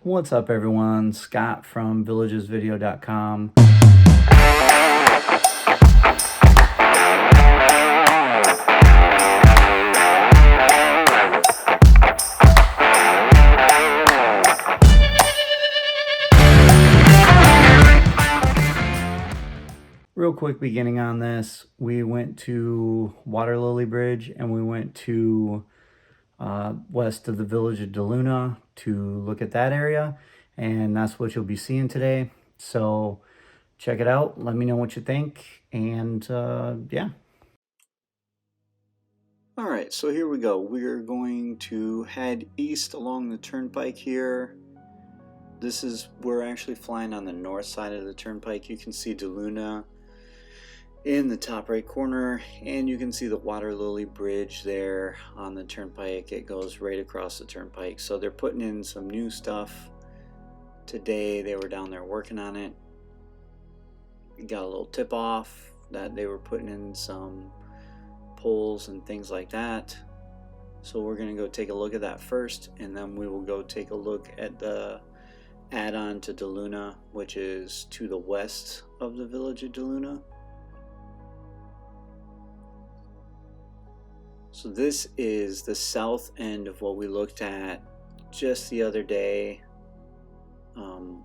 What's up, everyone? Scott from villagesvideo.com. Real quick beginning on this, we went to Waterlily Bridge and we went to west of the village of DeLuna to look at that area, and that's what you'll be seeing today. So check it out, let me know what you think, and yeah. All right, so here we go. We're going to head east along the turnpike here. We're actually flying on the north side of the turnpike. You can see DeLuna in the top right corner, and you can see the Waterlily Bridge there on the turnpike. It goes right across the turnpike. So they're putting in some new stuff today. They were down there working on it. Got a little tip off that they were putting in some poles and things like that. So we're going to go take a look at that first, and then we will go take a look at the add-on to DeLuna, which is to the west of the village of DeLuna. So this is the south end of what we looked at just the other day,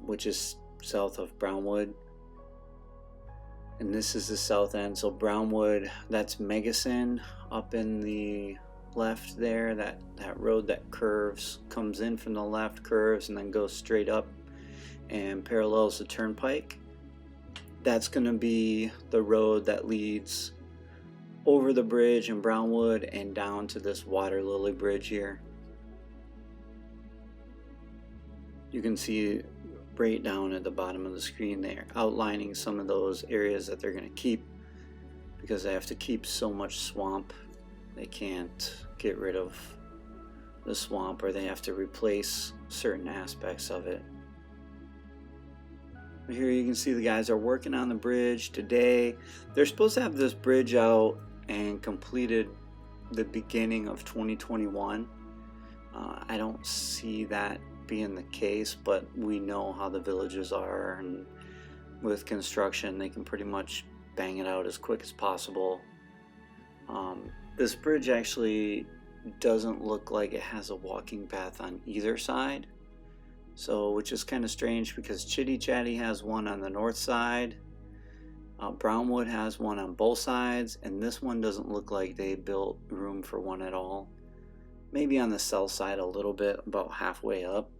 which is south of Brownwood. And this is the south end. So Brownwood, that's Megason up in the left there. That road that curves, comes in from the left, curves, and then goes straight up and parallels the turnpike. That's going to be the road that leads over the bridge in Brownwood and down to this Waterlily Bridge here. You can see right down at the bottom of the screen there, outlining some of those areas that they're going to keep, because they have to keep so much swamp. They can't get rid of the swamp, or they have to replace certain aspects of it. Here you can see the guys are working on the bridge today. They're supposed to have this bridge out and completed the beginning of 2021. I don't see that being the case, but we know how the villages are, and with construction they can pretty much bang it out as quick as possible. This bridge actually doesn't look like it has a walking path on either side, so which is kind of strange, because Chitty Chatty has one on the north side, Brownwood has one on both sides, and this one doesn't look like they built room for one at all. Maybe on the south side a little bit, about halfway up.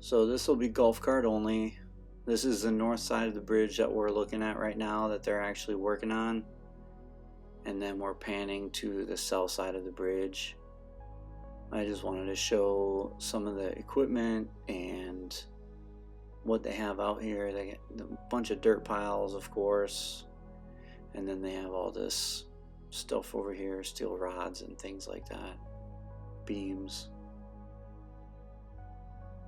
So this will be golf cart only. This is the north side of the bridge that we're looking at right now, that they're actually working on. And then we're panning to the south side of the bridge. I just wanted to show some of the equipment and what they have out here. They get a bunch of dirt piles, of course, and then they have all this stuff over here, steel rods and things like that, beams.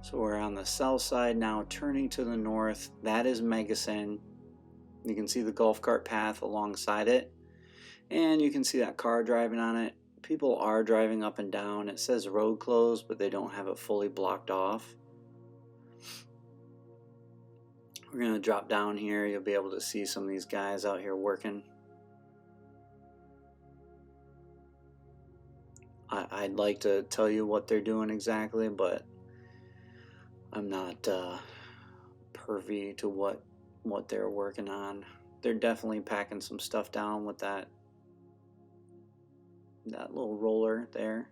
So we're on the south side now, turning to the north. That is Megason. You can see the golf cart path alongside it, and you can see that car driving on it. People are driving up and down. It says road closed, but they don't have it fully blocked off. We're going to drop down here. You'll be able to see some of these guys out here working. I'd like to tell you what they're doing exactly, but I'm not privy to what they're working on. They're definitely packing some stuff down with that little roller there.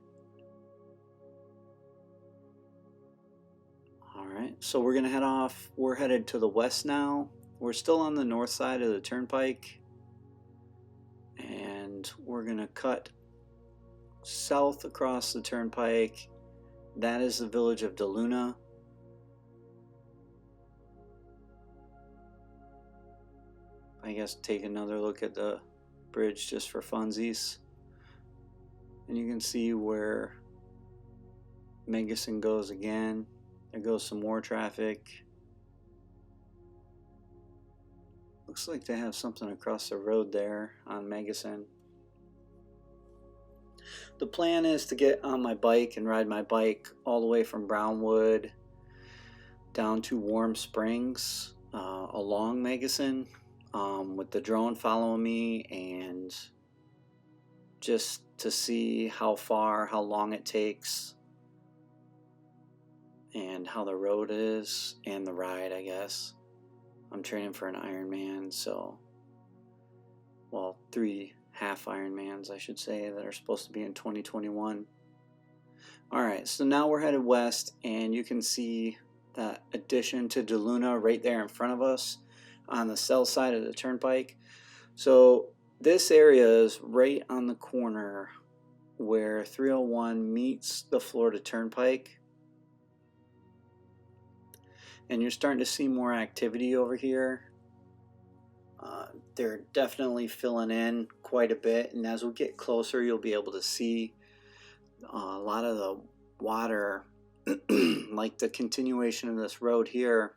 Alright, so we're gonna head off. We're headed to the west now. We're still on the north side of the turnpike, and we're gonna cut south across the turnpike. That is the village of DeLuna. I guess take another look at the bridge just for funsies. And you can see where Megason goes again. There goes some more traffic. Looks like they have something across the road there on Megason. The plan is to get on my bike and ride my bike all the way from Brownwood down to Warm Springs, along Magasin, with the drone following me, and just to see how long it takes, and how the road is, and the ride, I guess. I'm training for an Ironman, so, well, 3 half Ironmans, I should say, that are supposed to be in 2021. Alright, so now we're headed west, and you can see that addition to DeLuna right there in front of us on the south side of the turnpike. So this area is right on the corner where 301 meets the Florida Turnpike, and you're starting to see more activity over here. They're definitely filling in quite a bit, and as we get closer you'll be able to see a lot of the water. Like the continuation of this road here,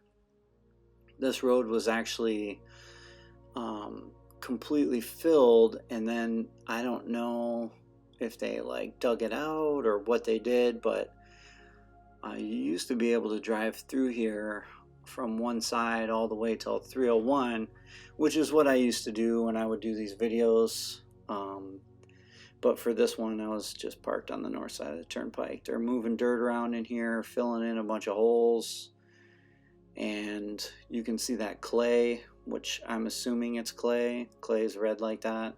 this road was actually completely filled, and then I don't know if they like dug it out or what they did, but you used to be able to drive through here from one side all the way till 301, which is what I used to do when I would do these videos. But for this one, I was just parked on the north side of the turnpike. They're moving dirt around in here, filling in a bunch of holes, and you can see that clay, which I'm assuming it's clay. Clay is red like that.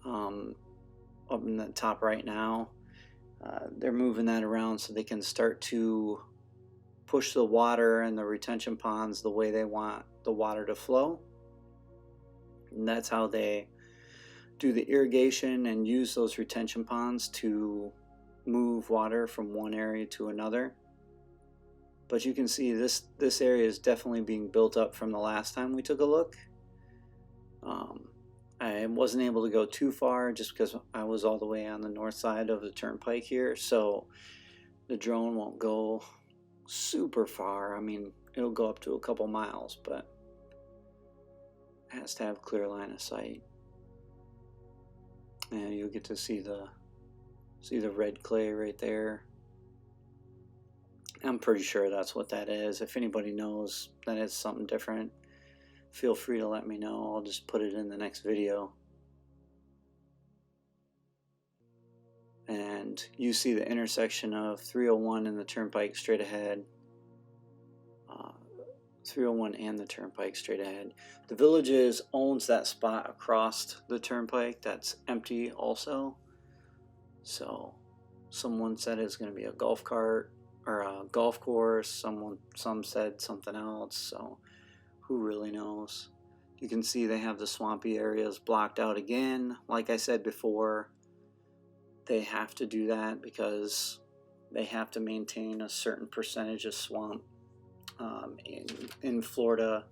Up in the top right now, they're moving that around so they can start to push the water and the retention ponds the way they want the water to flow. And that's how they do the irrigation and use those retention ponds to move water from one area to another. But you can see this area is definitely being built up from the last time we took a look. I wasn't able to go too far just because I was all the way on the north side of the turnpike here, so the drone won't go super far. I mean, it'll go up to a couple miles, but it has to have clear line of sight. And you'll get to see the red clay right there. I'm pretty sure that's what that is. If anybody knows that it's something different, feel free to let me know. I'll just put it in the next video. And you see the intersection of 301 and the turnpike straight ahead. 301 and the turnpike straight ahead. The Villages owns that spot across the turnpike that's empty also. So someone said it's going to be a golf cart or a golf course. Some said something else, so who really knows. You can see they have the swampy areas blocked out again. Like I said before, they have to do that because they have to maintain a certain percentage of swamp in Florida,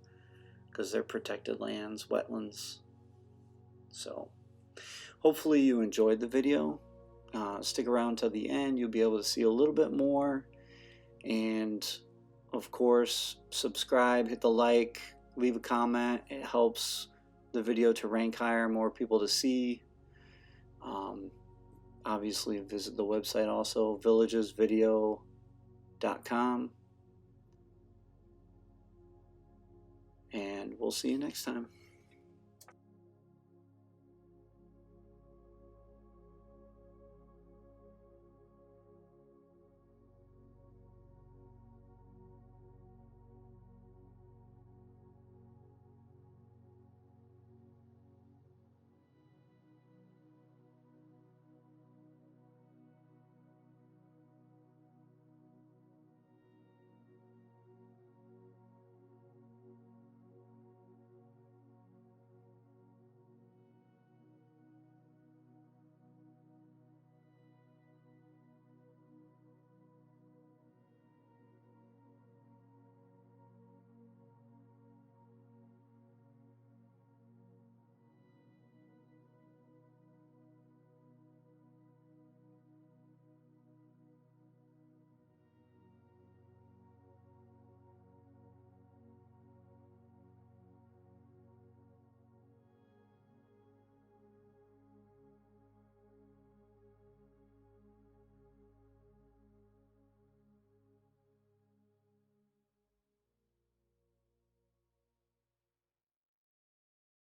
because they're protected lands, wetlands. So hopefully you enjoyed the video. Stick around till the end. You'll be able to see a little bit more, and of course subscribe, hit the like, leave a comment. It helps the video to rank higher, more people to see. Obviously visit the website also, villagesvideo.com. And we'll see you next time.